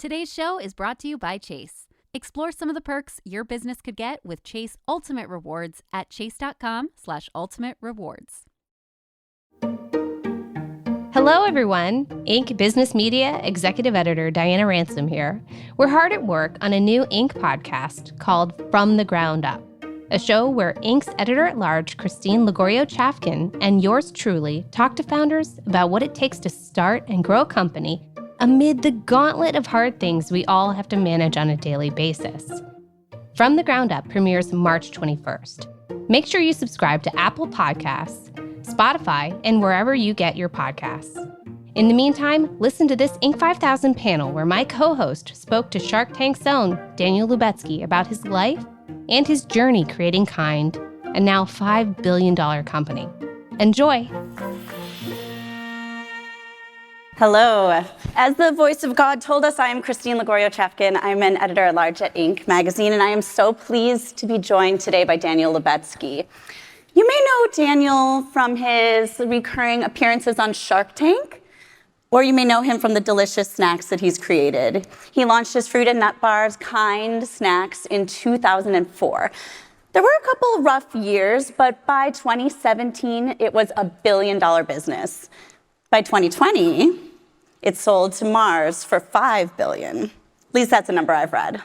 Today's show is brought to you by Chase. Explore some of the perks your business could get with Chase Ultimate Rewards at chase.com/ultimate rewards. Hello, everyone. Inc. Business Media Executive Editor Diana Ransom here. We're hard at work on a new Inc. podcast called From the Ground Up, a show where Inc.'s editor-at-large Christine Lagorio-Chafkin and yours truly talk to founders about what it takes to start and grow a company amid the gauntlet of hard things we all have to manage on a daily basis. From the Ground Up premieres March 21st. Make sure you subscribe to Apple Podcasts, Spotify, and wherever you get your podcasts. In the meantime, listen to this Inc. 5000 panel where my co-host spoke to Shark Tank's own David Lubetzky about his life and his journey creating Kind, a now $5 billion company. Enjoy! Hello. As the voice of God told us, I am Christine Lagorio-Chafkin. I'm an editor-at-large at Inc. magazine, and I am so pleased to be joined today by Daniel Lubetzky. You may know Daniel from his recurring appearances on Shark Tank, or you may know him from the delicious snacks that he's created. He launched his fruit and nut bars, Kind snacks, in 2004. There were a couple rough years, but by 2017, it was a billion-dollar business. By 2020, it sold to Mars for $5 billion. At least that's a number I've read.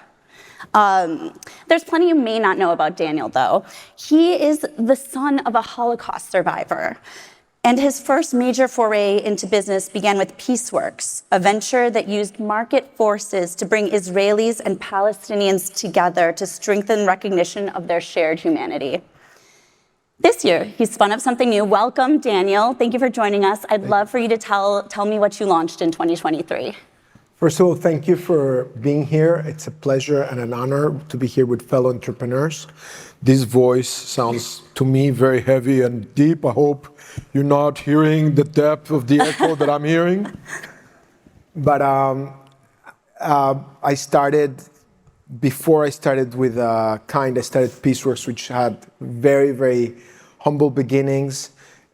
There's plenty you may not know about Daniel, though. He is the son of a Holocaust survivor. And his first major foray into business began with Peaceworks, a venture that used market forces to bring Israelis and Palestinians together to strengthen recognition of their shared humanity. This year, he spun up something new. Welcome, Daniel. Thank you for joining us. I'd love for you to tell me what you launched in 2023. First of all, thank you for being here. It's a pleasure and an honor to be here with fellow entrepreneurs. This voice sounds to me very heavy and deep. I hope you're not hearing the depth of the echo that I'm hearing. But before I started with Kind, I started Peaceworks, which had very, very humble beginnings.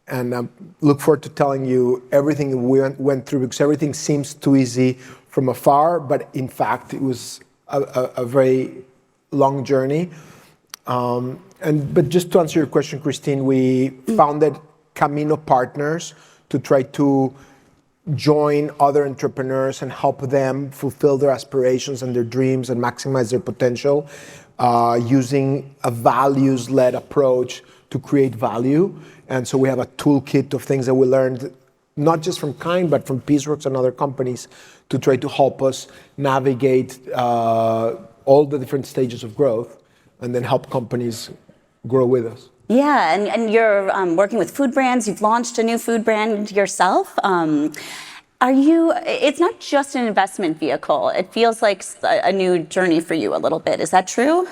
And I look forward to telling you everything we went through, because everything seems too easy from afar, but in fact, it was a very long journey. But just to answer your question, Christine, we founded Camino Partners to try to join other entrepreneurs and help them fulfill their aspirations and their dreams and maximize their potential using a values-led approach to create value. And so we have a toolkit of things that we learned, not just from Kind, but from Peaceworks and other companies, to try to help us navigate all the different stages of growth and then help companies grow with us. Yeah, and you're working with food brands. You've launched a new food brand yourself. It's not just an investment vehicle. It feels like a new journey for you a little bit. Is that true?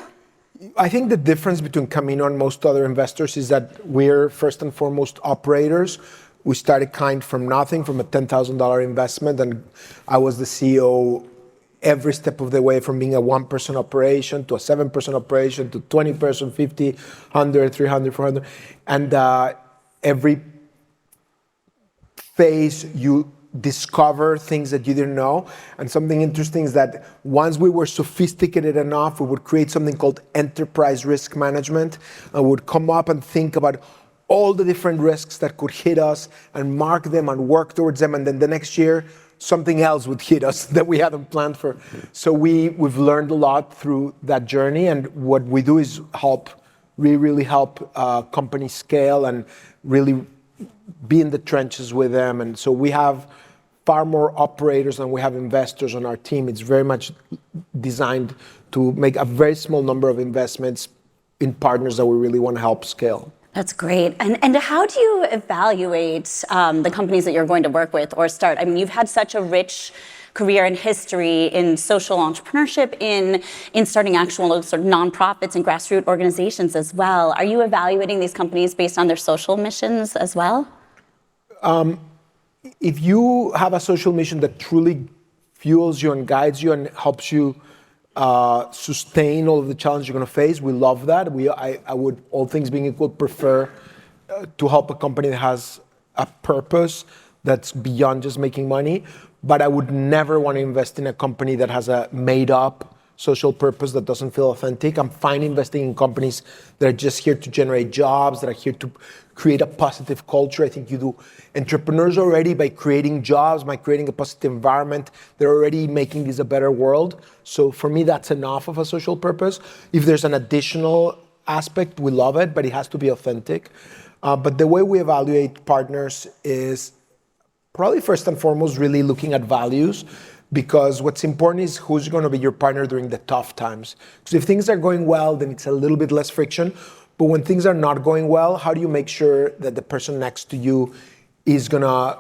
I think the difference between Camino and most other investors is that we're first and foremost operators. We started Kind from nothing, from a $10,000 investment, and I was the CEO every step of the way, from being a 1-person operation to a 7-person operation to 20-person, 50, 100, 300, 400. And every phase you discover things that you didn't know. And something interesting is that once we were sophisticated enough, we would create something called enterprise risk management, and we would come up and think about all the different risks that could hit us and mark them and work towards them. And then the next year, something else would hit us that we hadn't planned for. So we've learned a lot through that journey. And what we do is really help companies scale and really be in the trenches with them. And so we have far more operators than we have investors on our team. It's very much designed to make a very small number of investments in partners that we really want to help scale. That's great. And how do you evaluate the companies that you're going to work with or start? I mean, you've had such a rich career and history in social entrepreneurship, in starting actual sort of nonprofits and grassroots organizations as well. Are you evaluating these companies based on their social missions as well? If you have a social mission that truly fuels you and guides you and helps you sustain all of the challenges you're going to face, we love that. I would, all things being equal, prefer to help a company that has a purpose that's beyond just making money. but I would never want to invest in a company that has a made-up social purpose that doesn't feel authentic. I'm fine investing in companies that are just here to generate jobs, that are here to create a positive culture. I think you do entrepreneurs already by creating jobs, by creating a positive environment. They're already making this a better world. So for me, that's enough of a social purpose. If there's an additional aspect, we love it, but it has to be authentic. But the way we evaluate partners is probably first and foremost really looking at values, because what's important is who's going to be your partner during the tough times. Because if things are going well, then it's a little bit less friction. But when things are not going well, how do you make sure that the person next to you is going to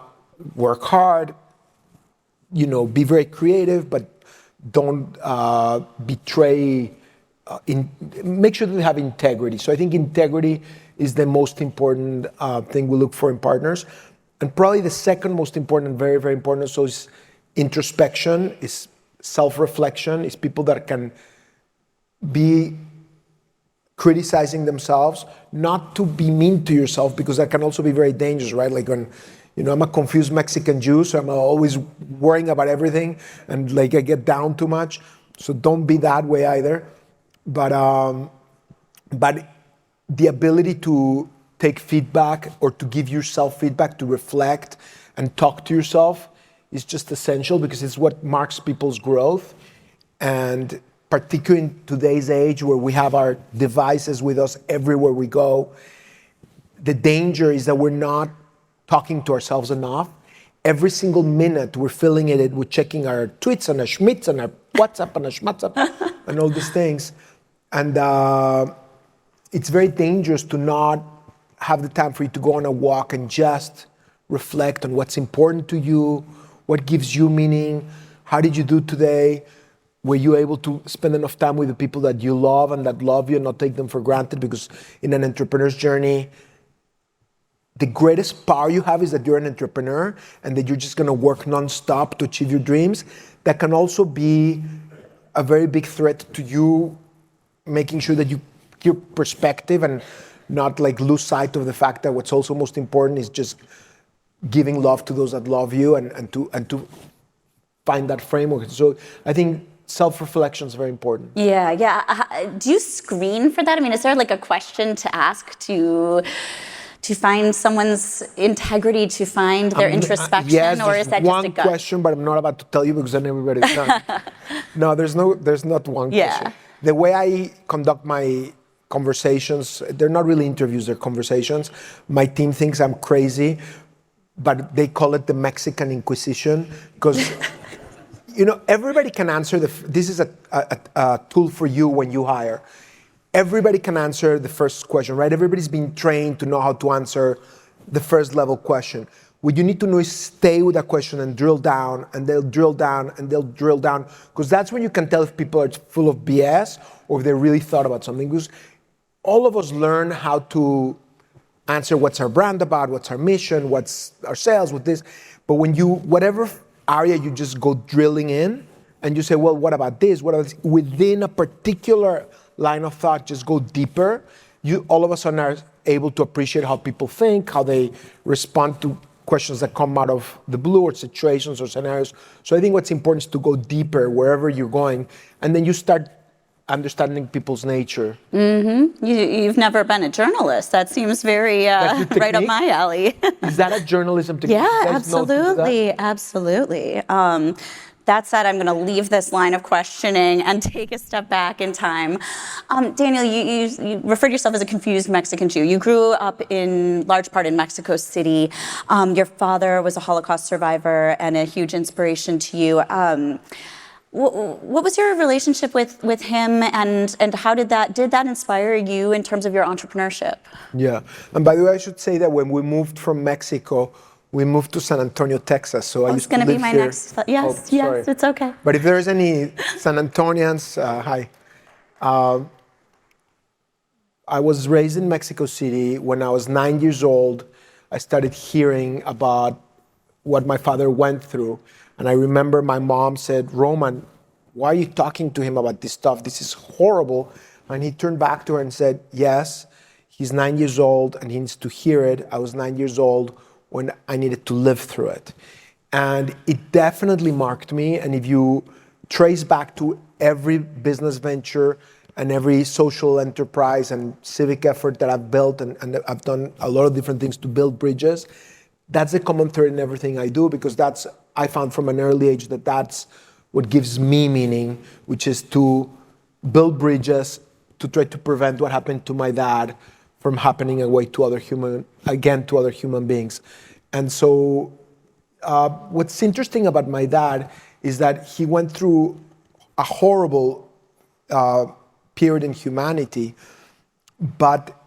work hard, be very creative, but don't betray, make sure that they have integrity. So I think integrity is the most important thing we look for in partners. And probably the second most important, very, very important, so is introspection, is self-reflection, is people that can be criticizing themselves, not to be mean to yourself, because that can also be very dangerous, right? Like when, I'm a confused Mexican Jew, so I'm always worrying about everything, and like I get down too much. So don't be that way either. But the ability to take feedback or to give yourself feedback, to reflect and talk to yourself is just essential, because it's what marks people's growth. And particularly in today's age where we have our devices with us everywhere we go, the danger is that we're not talking to ourselves enough. Every single minute we're filling it with checking our tweets and our schmitz and our WhatsApp and our schmatzap and all these things. And it's very dangerous to not have the time for you to go on a walk and just reflect on what's important to you, what gives you meaning, how did you do today, were you able to spend enough time with the people that you love and that love you and not take them for granted? Because in an entrepreneur's journey, the greatest power you have is that you're an entrepreneur and that you're just going to work nonstop to achieve your dreams. That can also be a very big threat to you, making sure that you keep perspective and not like lose sight of the fact that what's also most important is just giving love to those that love you and to find that framework. So I think self-reflection is very important. Yeah. Do you screen for that? I mean, is there like a question to ask to find someone's integrity, to find their introspection, yes, or is that just a gut? One question, but I'm not about to tell you because then everybody's done. No, there's not one question. The way I conduct my conversations, they're not really interviews, they're conversations. My team thinks I'm crazy, but they call it the Mexican Inquisition because everybody can answer this is a tool for you when you hire. Everybody can answer the first question, right? Everybody's been trained to know how to answer the first level question. What you need to know is stay with that question and drill down, and they'll drill down, and they'll drill down, because that's when you can tell if people are full of BS or if they really thought about something. Because all of us learn how to answer what's our brand about, what's our mission, what's our sales, what this. But when whatever area you just go drilling in, and you say, well, what about this? What about this? Within a particular line of thought, just go deeper. You all of a sudden are able to appreciate how people think, how they respond to questions that come out of the blue, or situations or scenarios. So I think what's important is to go deeper wherever you're going, and then you start understanding people's nature. Mm-hmm. You've never been a journalist. That seems very right up my alley. Is that a journalism technique? Yeah, absolutely. That said, I'm going to leave this line of questioning and take a step back in time. Daniel, you referred yourself as a confused Mexican Jew. You grew up in large part in Mexico City. Your father was a Holocaust survivor and a huge inspiration to you. What was your relationship with him, and how did that inspire you in terms of your entrepreneurship? Yeah, and by the way, I should say that when we moved from Mexico, we moved to San Antonio, Texas. So I used to live here. It's going to be my next. Yes, it's okay. But if there's any San Antonians, hi. I was raised in Mexico City. When I was 9 years old, I started hearing about what my father went through. And I remember my mom said, Roman, why are you talking to him about this stuff? This is horrible. And he turned back to her and said, yes, he's 9 years old and he needs to hear it. I was 9 years old when I needed to live through it. And it definitely marked me. And if you trace back to every business venture and every social enterprise and civic effort that I've built, and I've done a lot of different things to build bridges, that's a common thread in everything I do, because I found from an early age that's what gives me meaning, which is to build bridges to try to prevent what happened to my dad from happening away to other human beings. And so what's interesting about my dad is that he went through a horrible period in humanity, but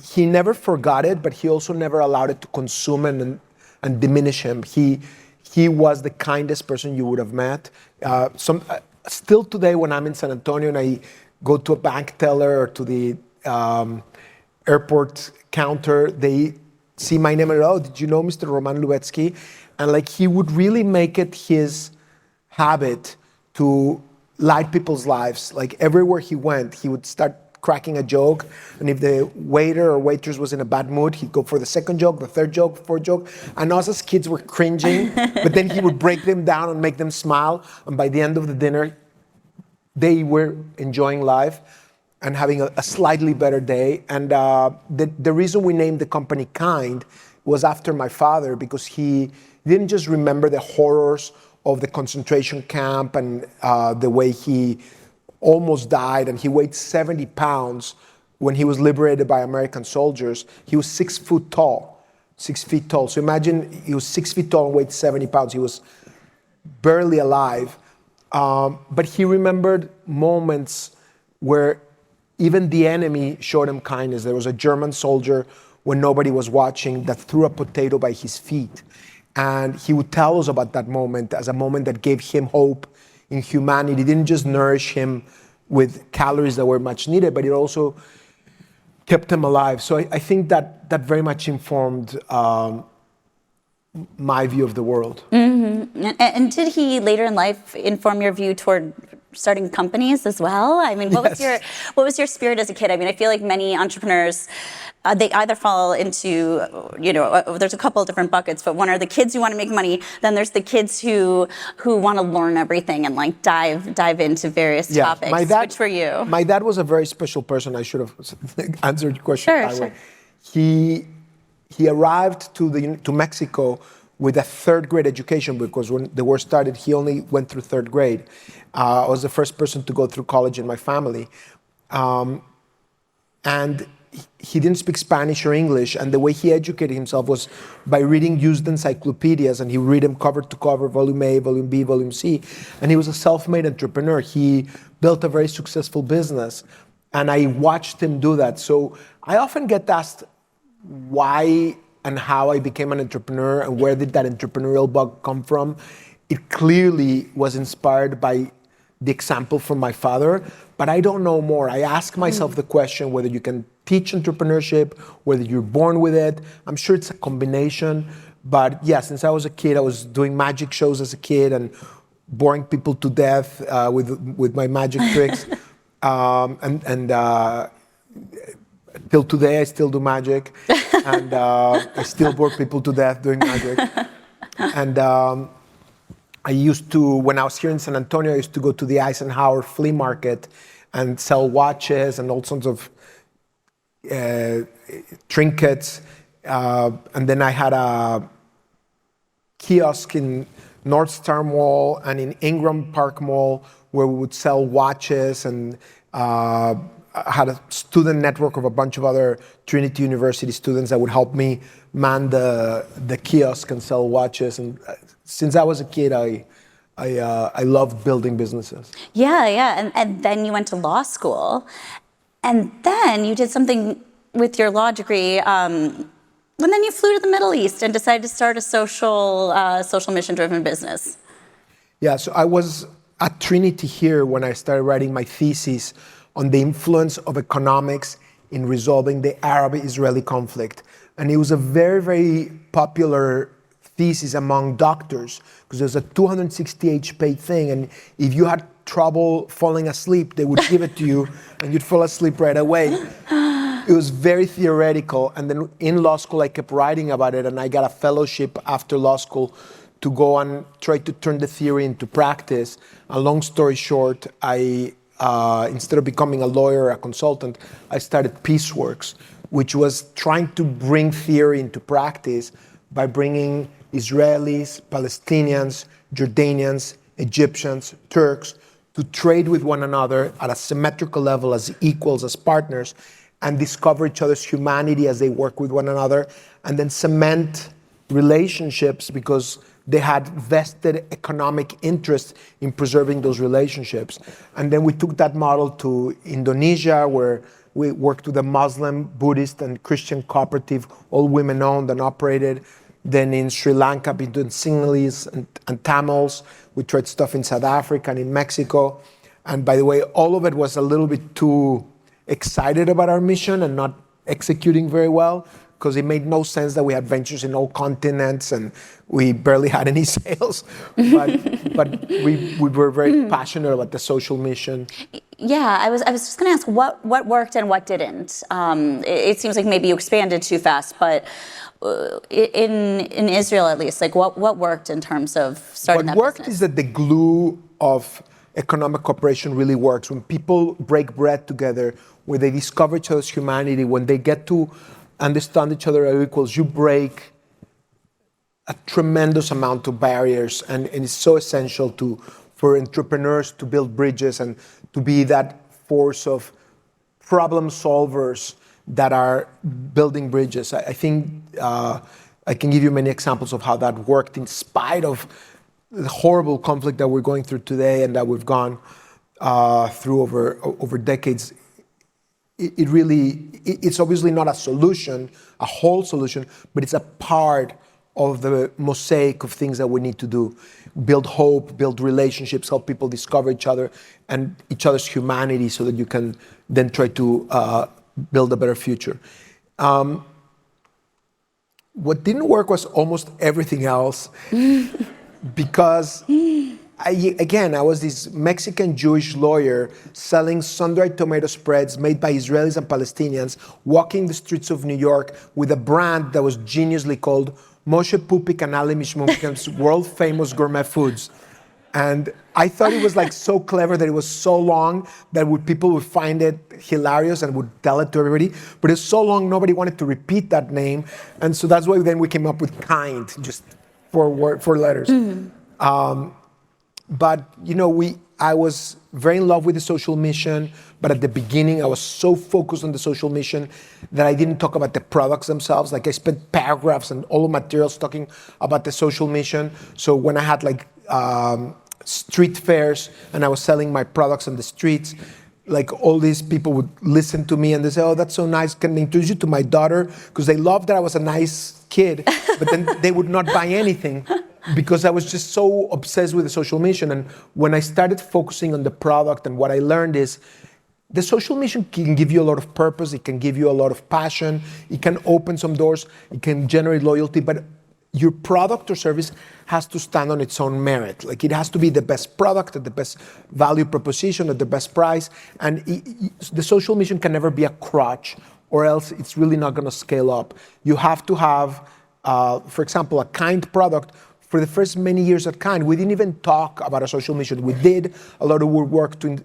he never forgot it, but he also never allowed it to consume and diminish him. He was the kindest person you would have met. Still today, when I'm in San Antonio and I go to a bank teller or to the airport counter, they see my name and, oh, did you know Mr. Roman Lubetzky? And like, he would really make it his habit to light people's lives. Like, everywhere he went, he would start cracking a joke, and if the waiter or waitress was in a bad mood, he'd go for the second joke, the third joke, fourth joke, and us as kids were cringing, but then he would break them down and make them smile, and by the end of the dinner, they were enjoying life and having a slightly better day. And the reason we named the company Kind was after my father, because he didn't just remember the horrors of the concentration camp and the way he almost died, and he weighed 70 pounds when he was liberated by American soldiers. He was 6 feet tall. So imagine he was 6 feet tall and weighed 70 pounds. He was barely alive. But he remembered moments where even the enemy showed him kindness. There was a German soldier, when nobody was watching, that threw a potato by his feet. And he would tell us about that moment as a moment that gave him hope in humanity. It didn't just nourish him with calories that were much needed, but it also kept him alive. So I think that very much informed my view of the world. Mm-hmm. And did he later in life inform your view toward starting companies as well? I mean, what was your spirit as a kid? I mean, I feel like many entrepreneurs, they either fall into, there's a couple of different buckets, but one are the kids who want to make money, then there's the kids who want to learn everything and like dive into various topics. Which were you? My dad was a very special person. I should have answered your question that way. He arrived to Mexico with a third grade education, because when the war started, he only went through third grade. I was the first person to go through college in my family. And he didn't speak Spanish or English, and the way he educated himself was by reading used encyclopedias, and he would read them cover to cover, volume A, volume B, volume C. And he was a self-made entrepreneur. He built a very successful business, and I watched him do that. So I often get asked why and how I became an entrepreneur and where did that entrepreneurial bug come from. It clearly was inspired by the example from my father, but I don't know more. I ask myself the question whether you can teach entrepreneurship, whether you're born with it. I'm sure it's a combination, but yeah, since I was a kid, I was doing magic shows as a kid and boring people to death with my magic tricks. Till today, I still do magic, and I still bore people to death doing magic. And I used to, when I was here in San Antonio, I used to go to the Eisenhower flea market and sell watches and all sorts of trinkets. And then I had a kiosk in North Star Mall and in Ingram Park Mall where we would sell watches, and I had a student network of a bunch of other Trinity University students that would help me man the kiosk and sell watches. And since I was a kid, I loved building businesses. Yeah. And then you went to law school, and then you did something with your law degree. And then you flew to the Middle East and decided to start a social mission-driven business. Yeah, so I was at Trinity here when I started writing my thesis on the influence of economics in resolving the Arab-Israeli conflict. And it was a very, very popular thesis among doctors, because there's a 260-page thing, and if you had trouble falling asleep, they would give it to you, and you'd fall asleep right away. It was very theoretical, and then in law school, I kept writing about it, and I got a fellowship after law school to go and try to turn the theory into practice. A long story short, I instead of becoming a lawyer or a consultant, I started Peaceworks, which was trying to bring theory into practice by bringing Israelis, Palestinians, Jordanians, Egyptians, Turks to trade with one another at a symmetrical level as equals, as partners, and discover each other's humanity as they work with one another, and then cement relationships because they had vested economic interest in preserving those relationships. And then we took that model to Indonesia, where we worked with a Muslim, Buddhist, and Christian cooperative, all women-owned and operated. Then in Sri Lanka, between Sinhalese and Tamils. We tried stuff in South Africa and in Mexico. And by the way, all of it was a little bit too excited about our mission and not executing very well, because it made no sense that we had ventures in all continents and we barely had any sales. But we were very passionate about the social mission. Yeah, I was just going to ask what worked and what didn't. It seems like maybe you expanded too fast, but in Israel at least, like what worked in terms of starting that business? What worked is that the glue of economic cooperation really works. When people break bread together, when they discover each other's humanity, when they get to understand each other as equals, you break a tremendous amount of barriers, and it's so essential for entrepreneurs to build bridges and to be that force of problem solvers that are building bridges. I think I can give you many examples of how that worked in spite of the horrible conflict that we're going through today and that we've gone through over decades. It's obviously not a solution, a whole solution, but it's a part of the mosaic of things that we need to do. Build hope, build relationships, help people discover each other and each other's humanity so that you can then try to build a better future. What didn't work was almost everything else because I was this Mexican Jewish lawyer selling sun-dried tomato spreads made by Israelis and Palestinians, walking the streets of New York with a brand that was geniusly called Moshe Pupik and Ali Mishmumkim's world famous gourmet foods. And I thought it was like so clever that it was so long that people would find it hilarious and would tell it to everybody. But it's so long, nobody wanted to repeat that name. And so that's why then we came up with kind, just four letters. Mm-hmm. But I was very in love with the social mission, but at the beginning I was so focused on the social mission that I didn't talk about the products themselves. Like I spent paragraphs and all the materials talking about the social mission. So when I had street fairs and I was selling my products on the streets, like all these people would listen to me and they say, "Oh, that's so nice. Can I introduce you to my daughter?" Because they loved that I was a nice kid, but then they would not buy anything because I was just so obsessed with the social mission. And when I started focusing on the product, and what I learned is the social mission can give you a lot of purpose. It can give you a lot of passion. It can open some doors. It can generate loyalty, but your product or service has to stand on its own merit. Like it has to be the best product at the best value proposition at the best price. And the social mission can never be a crutch, or else it's really not going to scale up. You have to have, for example, a kind product. For the first many years at Kind, we didn't even talk about a social mission. We did a lot of work to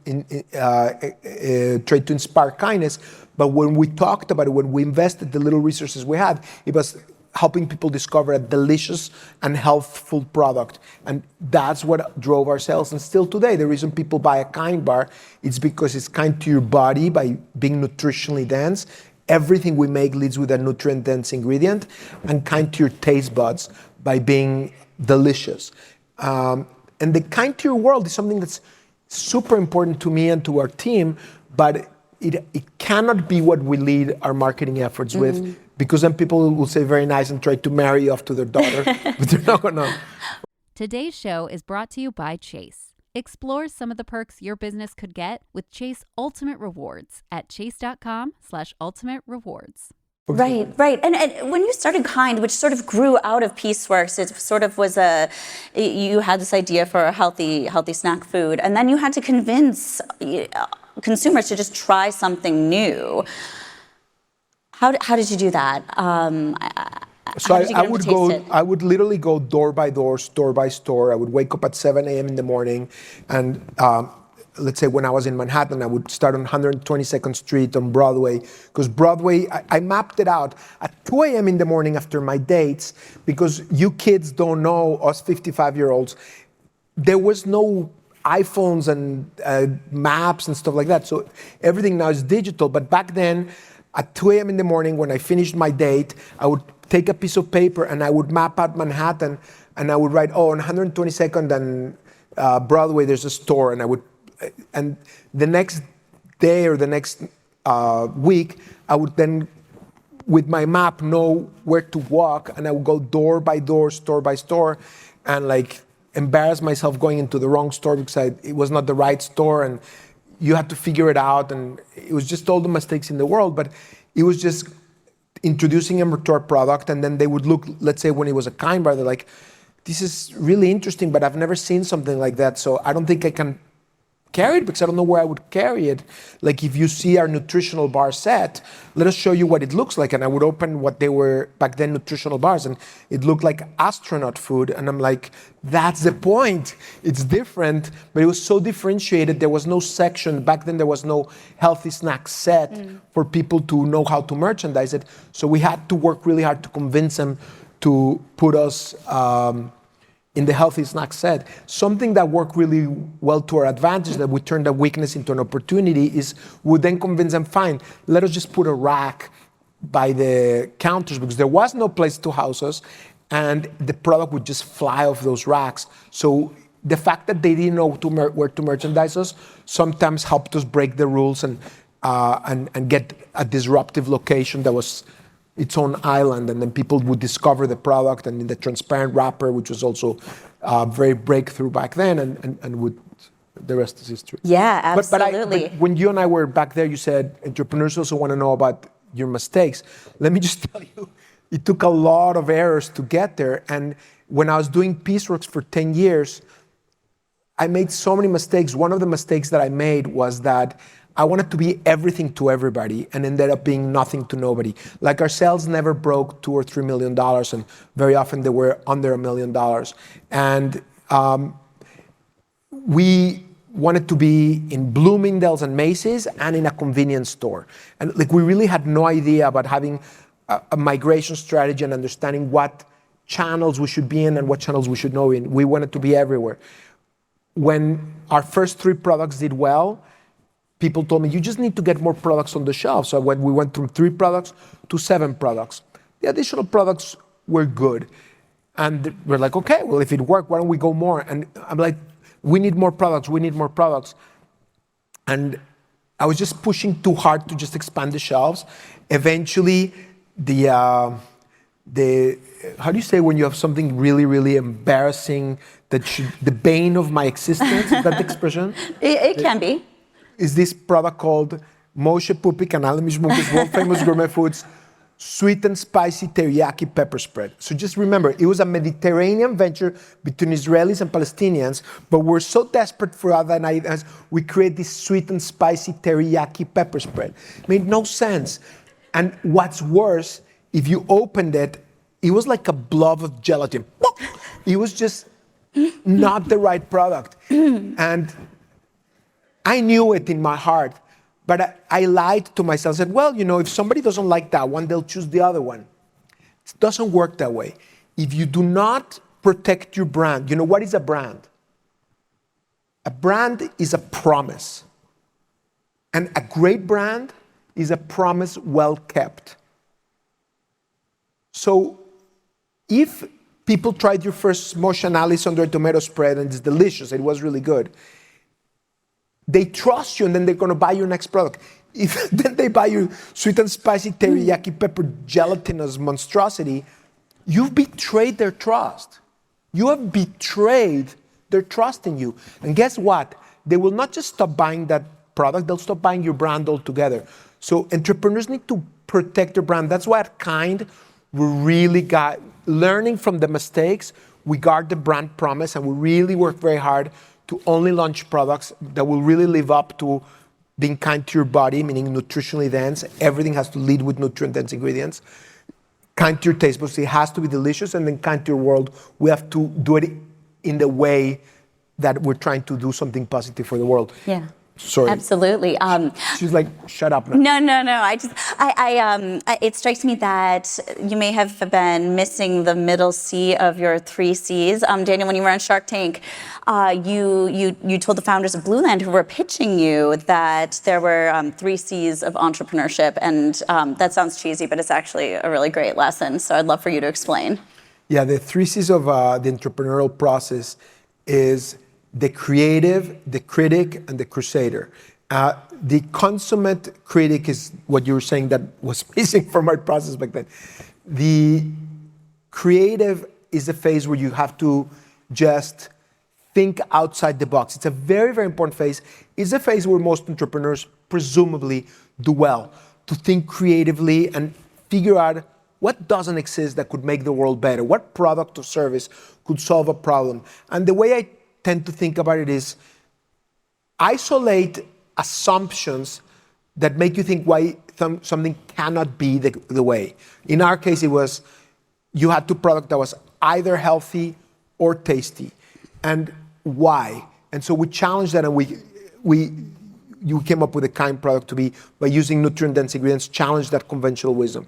try to inspire kindness, but when we talked about it, when we invested the little resources we had, it was helping people discover a delicious and healthful product. And that's what drove our sales. And still today, the reason people buy a Kind bar, it's because it's kind to your body by being nutritionally dense. Everything we make leads with a nutrient-dense ingredient, and kind to your taste buds by being delicious. And the kind to your world is something that's super important to me and to our team, but it cannot be what we lead our marketing efforts with, because then people will say very nice and try to marry you off to their daughter, but they're not gonna. Today's show is brought to you by Chase. Explore some of the perks your business could get with Chase Ultimate Rewards at chase.com/ultimate rewards. Right. And when you started Kind, which sort of grew out of Peaceworks, it sort of was you had this idea for a healthy snack food, and then you had to convince consumers to just try something new. How did you do that? So How did you get him to taste it? I would literally go door by door, store by store. I would wake up at 7 a.m. in the morning, and let's say when I was in Manhattan, I would start on 122nd Street on Broadway, because Broadway, I mapped it out at 2 a.m. in the morning after my dates, because you kids don't know, us 55-year-olds, there was no iPhones and maps and stuff like that. So everything now is digital. But back then, at 2 a.m. in the morning, when I finished my date, I would take a piece of paper and I would map out Manhattan, and I would write, on 122nd and Broadway, there's a store, and the next day or the next week, I would then, with my map, know where to walk, and I would go door by door, store by store, and embarrass myself going into the wrong store because it was not the right store, and you had to figure it out, and it was just all the mistakes in the world, but it was just introducing them to our product, and then they would look, let's say when it was a Kind bar, they're like, this is really interesting, but I've never seen something like that, so I don't think I can carry it because I don't know where I would carry it. Like if you see our nutritional bar set, let us show you what it looks like. And I would open what they were back then nutritional bars, and it looked like astronaut food. And I'm like, that's the point. It's different, but it was so differentiated. There was no section. Back then there was no healthy snack set for people to know how to merchandise it. So we had to work really hard to convince them to put us in the healthy snack set. Something that worked really well to our advantage, that we turned a weakness into an opportunity, is we would then convince them, fine, let us just put a rack by the counters, because there was no place to house us, and the product would just fly off those racks. So the fact that they didn't know where to merchandise us sometimes helped us break the rules and get a disruptive location that was its own island, and then people would discover the product, and in the transparent wrapper, which was also very breakthrough back then, and the rest is history. Yeah, absolutely. But when you and I were back there, you said entrepreneurs also want to know about your mistakes. Let me just tell you, it took a lot of errors to get there, and when I was doing Pieceworks for 10 years, I made so many mistakes. One of the mistakes that I made was that I wanted to be everything to everybody and ended up being nothing to nobody. Like our sales never broke $2 or $3 million, and very often they were under $1 million. And we wanted to be in Bloomingdale's and Macy's and in a convenience store. And we really had no idea about having a migration strategy and understanding what channels we should be in and what channels we should know in. We wanted to be everywhere. When our first 3 products did well, people told me, you just need to get more products on the shelf. So when we went from 3 products to 7 products, the additional products were good. And we're like, okay, well, if it worked, why don't we go more? And I'm like, we need more products, we need more products. And I was just pushing too hard to just expand the shelves. Eventually, how do you say when you have something really, really embarrassing, the bane of my existence, is that the expression? It can be. Is this product called Moshe Pupik and Ali Mishmuk's world famous gourmet foods sweet and spicy teriyaki pepper spread. So just remember, it was a Mediterranean venture between Israelis and Palestinians, but we're so desperate for other ideas, we create this sweet and spicy teriyaki pepper spread. It made no sense. And what's worse, if you opened it, it was like a blob of gelatin. It was just not the right product. And I knew it in my heart, but I lied to myself. I said, well, if somebody doesn't like that one, they'll choose the other one. It doesn't work that way. If you do not protect your brand, what is a brand? A brand is a promise. And a great brand is a promise well kept. So if people tried your first Moshe and Ali's under tomato spread and it's delicious, it was really good, they trust you, and then they're going to buy your next product. If then they buy your sweet and spicy teriyaki pepper gelatinous monstrosity, you've betrayed their trust. You have betrayed their trust in you. And guess what? They will not just stop buying that product, they'll stop buying your brand altogether. So entrepreneurs need to protect their brand. That's why at Kind, we really got, learning from the mistakes, we guard the brand promise, and we really work very hard to only launch products that will really live up to being kind to your body, meaning nutritionally dense. Everything has to lead with nutrient-dense ingredients. kind to your taste, but it has to be delicious, and then kind to your world. We have to do it in the way that we're trying to do something positive for the world. Yeah. Sorry. Absolutely. She's like, shut up now. No. It strikes me that you may have been missing the middle C of your 3 C's. Daniel, when you were on Shark Tank, you told the founders of Blueland who were pitching you that there were 3 C's of entrepreneurship, and that sounds cheesy, but it's actually a really great lesson. So I'd love for you to explain. Yeah, the 3 C's of the entrepreneurial process is the creative, the critic, and the crusader. The consummate critic is what you were saying that was missing from my process back then. The creative is a phase where you have to just think outside the box. It's a very, very important phase. It's a phase where most entrepreneurs presumably do well, to think creatively and figure out what doesn't exist that could make the world better, what product or service could solve a problem. And the way I tend to think about it is isolate assumptions that make you think why something cannot be the way. In our case, it was you had 2 products that was either healthy or tasty. And why? And so we challenged that, and you came up with a kind product to be by using nutrient-dense ingredients, challenge that conventional wisdom.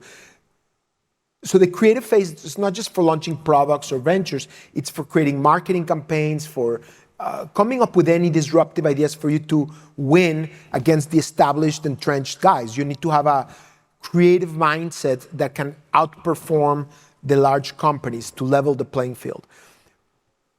So the creative phase is not just for launching products or ventures, it's for creating marketing campaigns, for coming up with any disruptive ideas for you to win against the established, entrenched guys. You need to have a creative mindset that can outperform the large companies to level the playing field.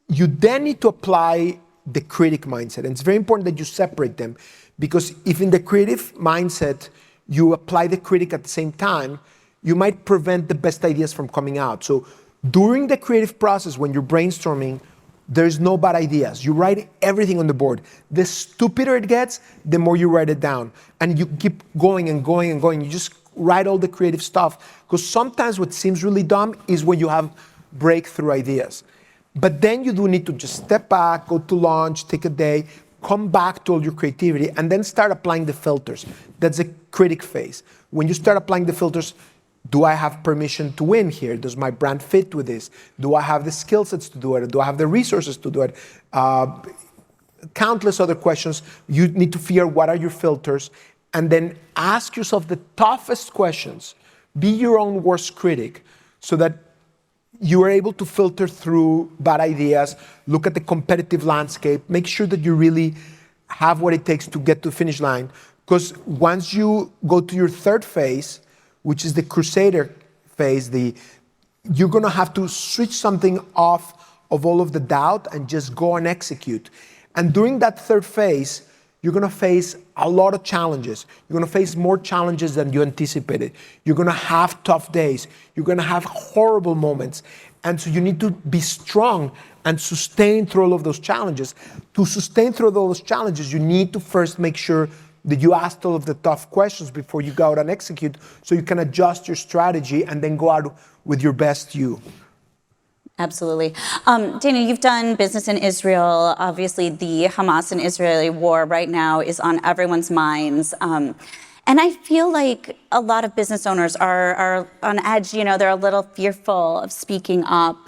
You then need to apply the critic mindset. And it's very important that you separate them, because if in the creative mindset you apply the critic at the same time, you might prevent the best ideas from coming out. So during the creative process, when you're brainstorming, there's no bad ideas. You write everything on the board. The stupider it gets, the more you write it down. And you keep going and going and going. You just write all the creative stuff. Because sometimes what seems really dumb is when you have breakthrough ideas. But then you do need to just step back, go to lunch, take a day, come back to all your creativity, and then start applying the filters. That's a critic phase. When you start applying the filters, do I have permission to win here? Does my brand fit with this? Do I have the skill sets to do it? Do I have the resources to do it? Countless other questions. You need to figure out what are your filters, and then ask yourself the toughest questions. Be your own worst critic so that you are able to filter through bad ideas, look at the competitive landscape, make sure that you really have what it takes to get to the finish line. Because once you go to your 3rd phase, which is the crusader phase, you're going to have to switch something off of all of the doubt and just go and execute. And during that 3rd phase, you're going to face a lot of challenges. You're going to face more challenges than you anticipated. You're going to have tough days. You're going to have horrible moments. And so you need to be strong and sustain through all of those challenges. To sustain through all those challenges, you need to first make sure that you asked all of the tough questions before you go out and execute, so you can adjust your strategy and then go out with your best you. Absolutely. Daniel, you've done business in Israel. Obviously, the Hamas and Israeli war right now is on everyone's minds. And I feel like a lot of business owners are on edge. You know, they're a little fearful of speaking up.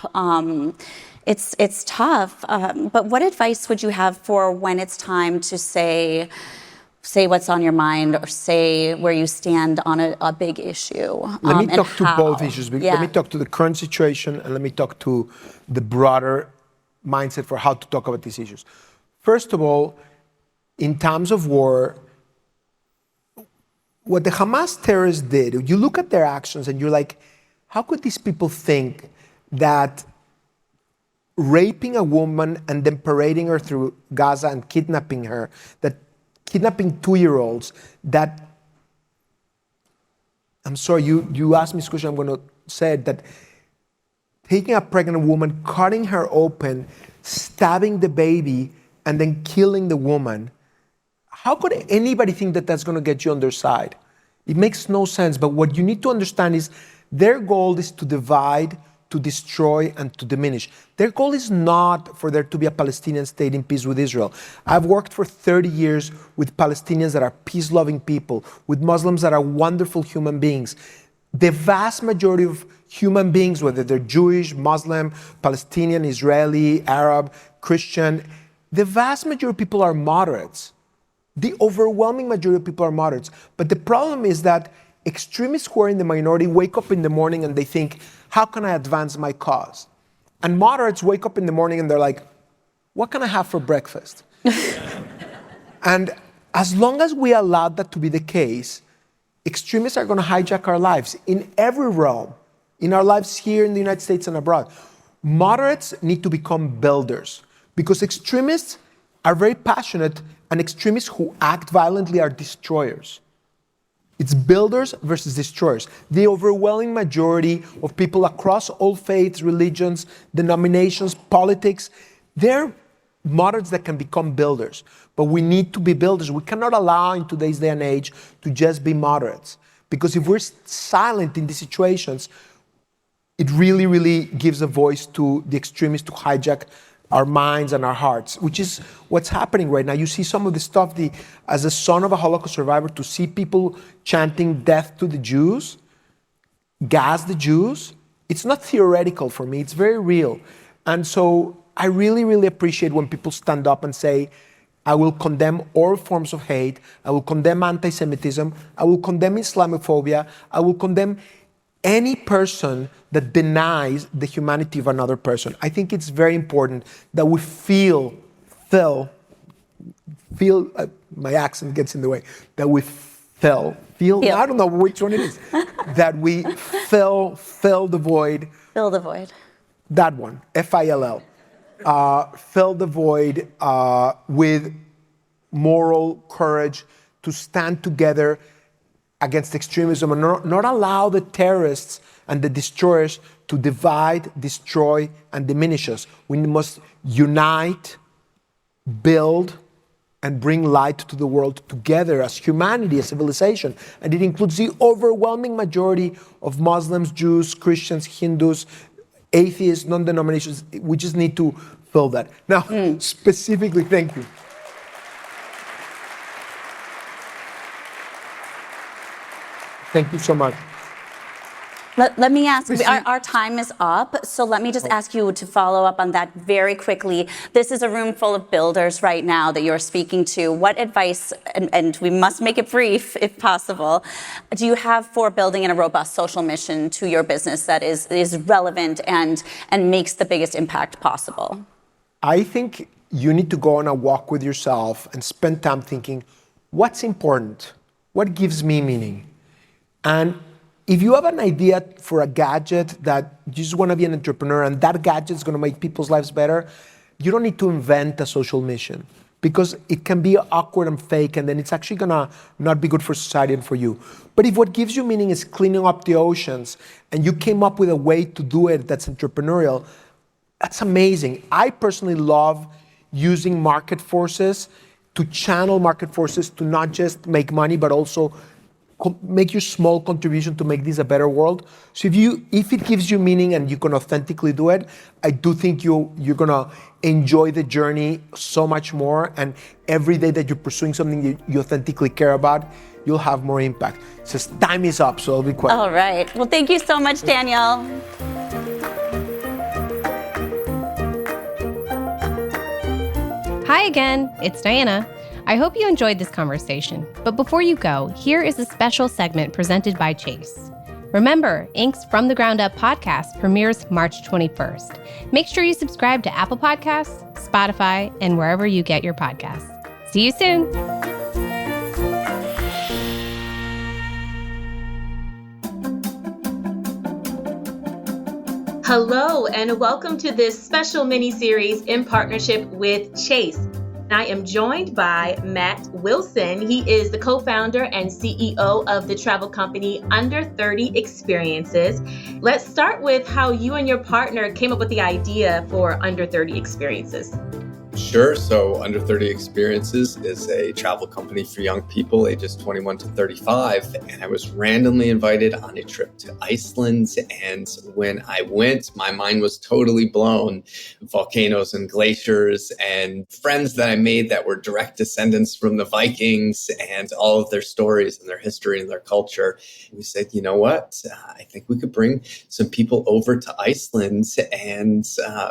It's tough. But what advice would you have for when it's time to say what's on your mind, or say where you stand on a big issue? Let me talk to both issues. Let me talk to the current situation, and let me talk to the broader mindset for how to talk about these issues. First of all, in times of war, what the Hamas terrorists did, you look at their actions and you're like, how could these people think that raping a woman and then parading her through Gaza and kidnapping her, that kidnapping 2-year-olds, that, I'm sorry, you asked me this question, I'm going to say it, that taking a pregnant woman, cutting her open, stabbing the baby, and then killing the woman, how could anybody think that that's going to get you on their side? It makes no sense. But what you need to understand is their goal is to divide, to destroy, and to diminish. Their goal is not for there to be a Palestinian state in peace with Israel. I've worked for 30 years with Palestinians that are peace-loving people, with Muslims that are wonderful human beings. the vast majority of human beings, whether they're Jewish, Muslim, Palestinian, Israeli, Arab, Christian, the vast majority of people are moderates. The overwhelming majority of people are moderates. But the problem is that extremists who are in the minority wake up in the morning and they think, how can I advance my cause? And moderates wake up in the morning and they're like, what can I have for breakfast? And as long as we allow that to be the case, extremists are going to hijack our lives in every realm, in our lives here in the United States and abroad. Moderates need to become builders because extremists are very passionate, and extremists who act violently are destroyers. It's builders versus destroyers. The overwhelming majority of people across all faiths, religions, denominations, politics, they're moderates that can become builders. But we need to be builders. We cannot allow in today's day and age to just be moderates. Because if we're silent in these situations, it really, really gives a voice to the extremists to hijack our minds and our hearts, which is what's happening right now. You see some of the stuff, as a son of a Holocaust survivor, to see people chanting death to the Jews, gas the Jews, it's not theoretical for me, it's very real. And so I really, really appreciate when people stand up and say, I will condemn all forms of hate, I will condemn anti-Semitism, I will condemn Islamophobia, I will condemn any person that denies the humanity of another person. I think it's very important that we feel, my accent gets in the way, that we feel, I don't know which one it is, that we fill the void. Fill the void. That one, F-I-L-L. Fill the void with moral courage to stand together against extremism and not allow the terrorists and the destroyers to divide, destroy, and diminish us. We must unite, build, and bring light to the world together as humanity, as civilization. And it includes the overwhelming majority of Muslims, Jews, Christians, Hindus, atheists, non-denominations. We just need to fill that. Now, specifically, thank you. Thank you so much. Let me ask, our time is up, so let me just ask you to follow up on that very quickly. This is a room full of builders right now that you're speaking to. What advice, and we must make it brief if possible, do you have for building in a robust social mission to your business that is relevant and makes the biggest impact possible? I think you need to go on a walk with yourself and spend time thinking, what's important? What gives me meaning? And if you have an idea for a gadget that you just want to be an entrepreneur and that gadget is going to make people's lives better, you don't need to invent a social mission because it can be awkward and fake and then it's actually going to not be good for society and for you. But if what gives you meaning is cleaning up the oceans and you came up with a way to do it that's entrepreneurial, that's amazing. I personally love using market forces to channel market forces to not just make money but also make your small contribution to make this a better world. So if it gives you meaning and you can authentically do it, I do think you're gonna enjoy the journey so much more. And every day that you're pursuing something you authentically care about, you'll have more impact. It says time is up, so I'll be quiet. All right. Well, thank you so much, Daniel. Hi again, it's Diana. I hope you enjoyed this conversation, but before you go, here is a special segment presented by Chase. Remember, Inc.'s From the Ground Up podcast premieres March 21st. Make sure you subscribe to Apple Podcasts, Spotify, and wherever you get your podcasts. See you soon. Hello, and welcome to this special mini-series in partnership with Chase. I am joined by Matt Wilson. He is the co-founder and CEO of the travel company Under30Experiences. Let's start with how you and your partner came up with the idea for Under30Experiences. Sure. So Under30Experiences is a travel company for young people ages 21 to 35. And I was randomly invited on a trip to Iceland. And when I went, my mind was totally blown. Volcanoes and glaciers and friends that I made that were direct descendants from the Vikings and all of their stories and their history and their culture. And we said, you know what? I think we could bring some people over to Iceland and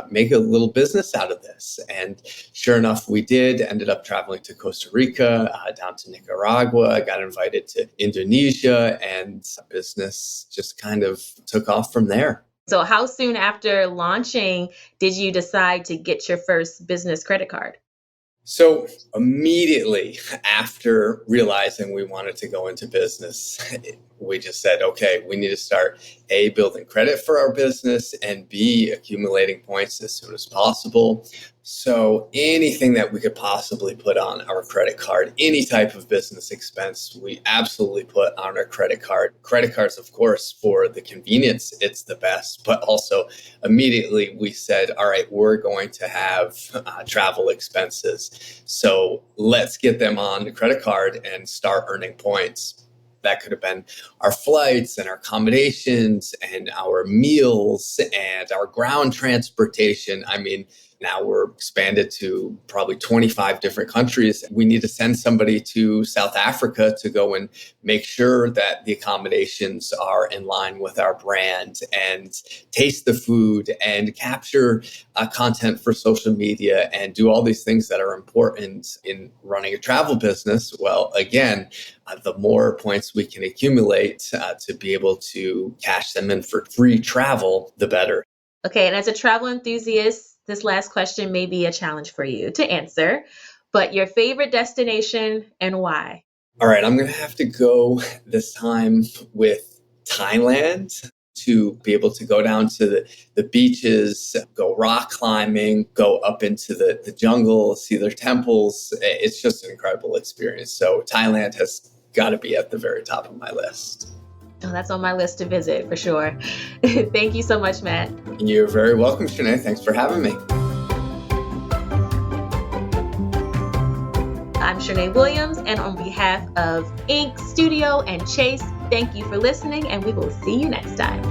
make a little business out of this. And sure enough, we did. Ended up traveling to Costa Rica, down to Nicaragua. I got invited to Indonesia, and business just kind of took off from there. So how soon after launching did you decide to get your first business credit card? So immediately after realizing we wanted to go into business, we just said, okay, we need to start A, building credit for our business, and B, accumulating points as soon as possible. So anything that we could possibly put on our credit card, any type of business expense, we absolutely put on our credit card. Credit cards, of course, for the convenience, it's the best. But also immediately we said, all right, we're going to have travel expenses. So let's get them on the credit card and start earning points. That could have been our flights and our accommodations and our meals and our ground transportation. I mean, now we're expanded to probably 25 different countries. We need to send somebody to South Africa to go and make sure that the accommodations are in line with our brand and taste the food and capture content for social media and do all these things that are important in running a travel business. Well, again, the more points we can accumulate to be able to cash them in for free travel, the better. Okay, and as a travel enthusiast, this last question may be a challenge for you to answer, but your favorite destination and why? All right, I'm going to have to go this time with Thailand to be able to go down to the beaches, go rock climbing, go up into the jungle, see their temples. It's just an incredible experience. So Thailand has got to be at the very top of my list. Oh, that's on my list to visit for sure. Thank you so much, Matt. You're very welcome, Shanae. Thanks for having me. I'm Shanae Williams, and on behalf of Inc. Studio and Chase, thank you for listening, and we will see you next time.